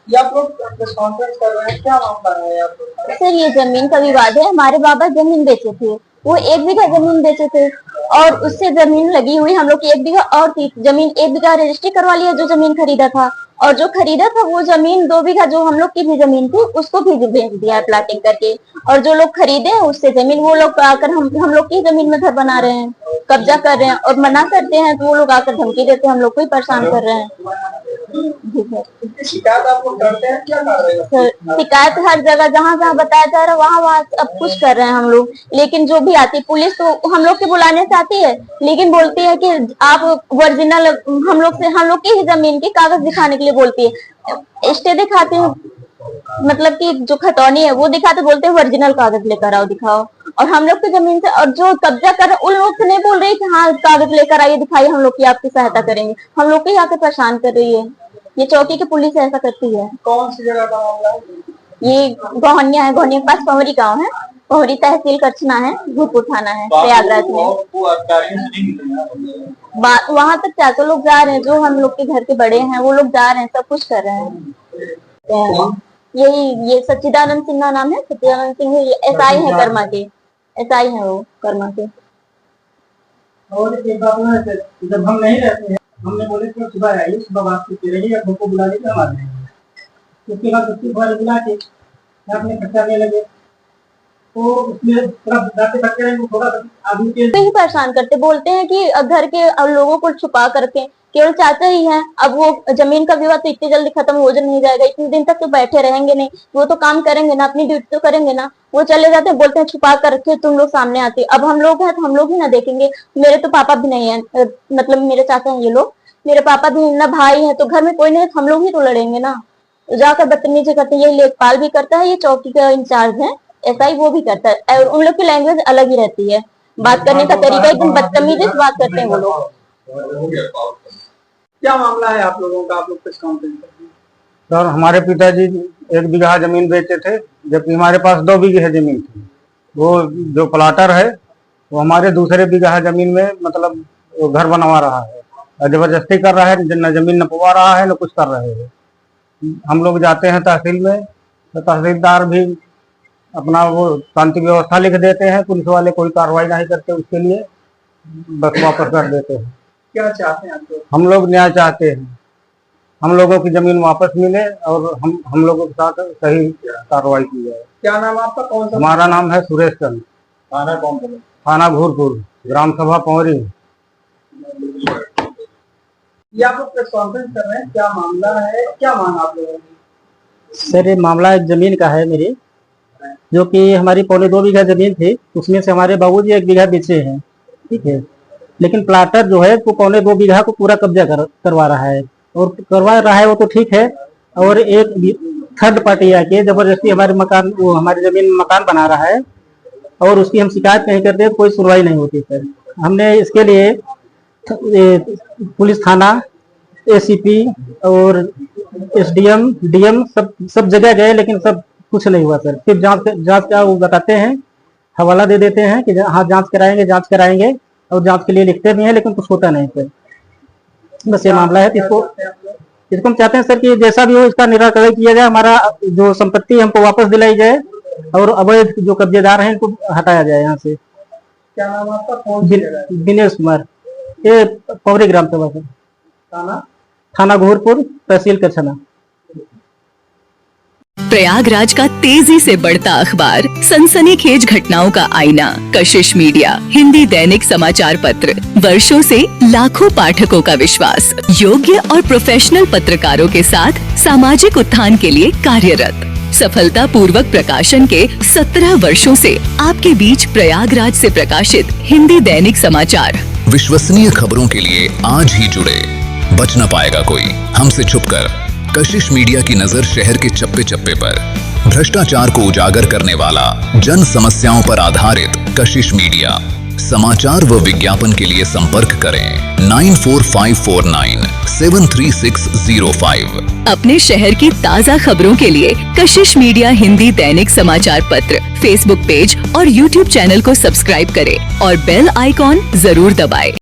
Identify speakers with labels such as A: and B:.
A: ये आप लोग प्रेस कॉन्फ्रेंस कर रहे हैं, क्या मामला है आप लोग?
B: सर ये जमीन का विवाद है। हमारे बाबा जमीन बेचे थे, वो 1 बीघा जमीन बेचे थे और उससे जमीन लगी हुई हम लोग की 1 बीघा और थी। जमीन 1 बीघा रजिस्ट्री करवा लिया जो जमीन खरीदा था, और जो खरीदा था वो जमीन 2 बीघा जो हम लोग की भी जमीन थी उसको भी बेच दिया है प्लाटिंग करके। और जो लोग खरीदे हैं उससे जमीन वो लोग आकर हम लोग की जमीन में घर बना रहे हैं, कब्जा कर रहे हैं और मना करते हैं तो वो लोग आकर धमकी देते हैं, हम लोग को ही परेशान कर रहे हैं।
A: शिकायत आप लोग करते हैं, क्या कर रहे हैं?
B: सर शिकायत हर जगह जहाँ जहाँ बताया जा रहा है वहाँ सब कुछ कर रहे हैं हम लोग, लेकिन जो भी आती पुलिस तो हम लोग के बुलाने से आती है, लेकिन बोलती है कि आप ओरिजिनल हम लोग की ही जमीन के कागज दिखाने के लिए बोलती है। स्टे दिखाते हैं, मतलब कि जो खतौनी है वो दिखाते, बोलते हैं ओरिजिनल कागज लेकर आओ दिखाओ। और हम लोग की जमीन से और जो कब्जा कर उन लोग से नहीं बोल रही कि हाँ कागज लेकर आइए दिखाइए, हम लोग की आपकी सहायता करेंगे, हम लोग को ही आकर परेशान कर रही है। ये चौकी की पुलिस ऐसा करती है।
A: कौन सी जगह का मामला है?
B: ये गोहनिया है, गोहनिया के पास पहरी गांव है, पहरी तहसील करछना है, भूतपुर थाना है प्रयागराज में। वहां तक चाचा लोग जा रहे हैं, जो हम लोग के घर के बड़े हैं वो लोग जा रहे हैं, सब कुछ कर रहे हैं। ये सच्चिदानंद सिन्हा नाम है, सच्चिदानंद सिंह एसआई है कर्मा के, एसआई है वो कर्मा के।
A: और एक बात ना, जब हम नहीं रहते हैं हमने बोले कि सुबह आइए, सुबह बात करते रहिए, घर को बुला लेकर हम आ जाएंगे। उसके बाद उसकी घर बुला के अपने खर्चा लेने लगे तो उसमें थोड़ा आदमी के
B: ही परेशान करते, बोलते हैं कि घर के लोगों को छुपा करके केवल चाचा ही हैं। अब वो जमीन का विवाद तो इतनी जल्दी खत्म हो नहीं जाएगा, इतने दिन तक तो बैठे रहेंगे नहीं, वो तो काम करेंगे ना, अपनी ड्यूटी तो करेंगे ना। वो चले जाते हैं, बोलते हैं छुपा कर रखे, तुम लोग सामने आते। अब हम लोग हैं तो हम लोग ही ना देखेंगे। मेरे तो पापा भी नहीं है, मतलब मेरे चाचा हैं ये लोग, मेरे पापा भी ना भाई है, तो घर में कोई नहीं है तो हम लोग ही तो लड़ेंगे ना। जाकर बदतमीजी करते हैं, ये लेखपाल भी करता है, ये चौकी का इंचार्ज है ऐसा ही वो भी करता है। और उन लोग की लैंग्वेज अलग ही रहती है, बात करने का तरीका एकदम बदतमीजी से बात करते हैं वो लोग।
A: क्या मामला है आप लोगों का? आप लोग प्रेस कॉन्फ्रेंस करते हैं।
C: सर हमारे पिताजी 1 बीघा जमीन बेचे थे, जबकि हमारे पास 2 बीघे जमीन थी। वो जो प्लाटर है वो हमारे दूसरे बीघा जमीन में मतलब घर बनवा रहा है और जबरदस्ती कर रहा है, न जमीन नपवा रहा है न कुछ कर रहे हैं। हम लोग जाते हैं तहसील में तो तहसीलदार भी अपना वो शांति व्यवस्था लिख देते हैं, पुलिस वाले कोई कार्रवाई नहीं करते उसके लिए, बस वापस कर देते हैं।
A: क्या चाहते हैं आप लोग?
C: हम लोग न्याय चाहते हैं, हम लोगों की जमीन वापस मिले और हम लोगों के साथ सही कार्रवाई की जाए।
A: क्या नाम आपका? कौन सा?
C: हमारा नाम है सुरेश चंद।
A: थाना कौन सा?
C: थाना घूरपुर, ग्राम सभा पौरी।
A: ये आप लोग प्रेस कॉन्फ्रेंस कर रहे हैं, क्या मामला है, क्या मांग आप लोगों की?
D: सर ये मामला एक जमीन का है मेरी, जो कि हमारी 2.25 बीघा जमीन थी, उसमें से हमारे बाबूजी 1 बीघा बेचे हैं, ठीक है। लेकिन प्लाटर जो है वो 2.25 बीघा को पूरा कब्जा करवा रहा है, और करवा रहा है वो तो ठीक है, और एक थर्ड पार्टी आके जबरदस्ती हमारे मकान, वो हमारी जमीन में मकान बना रहा है, और उसकी हम शिकायत नहीं करते, कोई सुनवाई नहीं होती। सर हमने इसके लिए पुलिस थाना, एसीपी और एसडीएम, डीएम सब जगह गए, लेकिन सब कुछ नहीं हुआ सर। फिर जांच का वो बताते हैं, हवाला दे देते हैं कि हाँ जांच कराएंगे, और जांच के लिए लिखते भी हैं, लेकिन कुछ होता नहीं सर। बस ये मामला है। इसको हम चाहते हैं सर कि जैसा भी हो इसका निराकरण किया जाए, हमारा जो संपत्ति हमको वापस दिलाई जाए, और अवैध जो कब्जेदार हैं इनको हटाया जाए यहाँ से।
A: क्या नाम आपका?
D: दिनेश कुमार, ये पौरी ग्राम सभा से। थाना घूरपुर, तहसील करछना।
E: प्रयागराज का तेजी से बढ़ता अखबार, सनसनीखेज घटनाओं का आईना, कशिश मीडिया हिंदी दैनिक समाचार पत्र, वर्षों से लाखों पाठकों का विश्वास, योग्य और प्रोफेशनल पत्रकारों के साथ सामाजिक उत्थान के लिए कार्यरत, सफलता पूर्वक प्रकाशन के 17 वर्षों से आपके बीच प्रयागराज से प्रकाशित हिंदी दैनिक समाचार।
F: विश्वसनीय खबरों के लिए आज ही जुड़े, बच न पाएगा कोई हमसे छुपकर। कशिश मीडिया की नजर शहर के चप्पे चप्पे पर, भ्रष्टाचार को उजागर करने वाला, जन समस्याओं पर आधारित कशिश मीडिया। समाचार व विज्ञापन के लिए संपर्क करें 9454973605।
E: अपने शहर की ताज़ा खबरों के लिए कशिश मीडिया हिंदी दैनिक समाचार पत्र फेसबुक पेज और यूट्यूब चैनल को सब्सक्राइब करें और बेल आइकॉन जरूर दबाएं।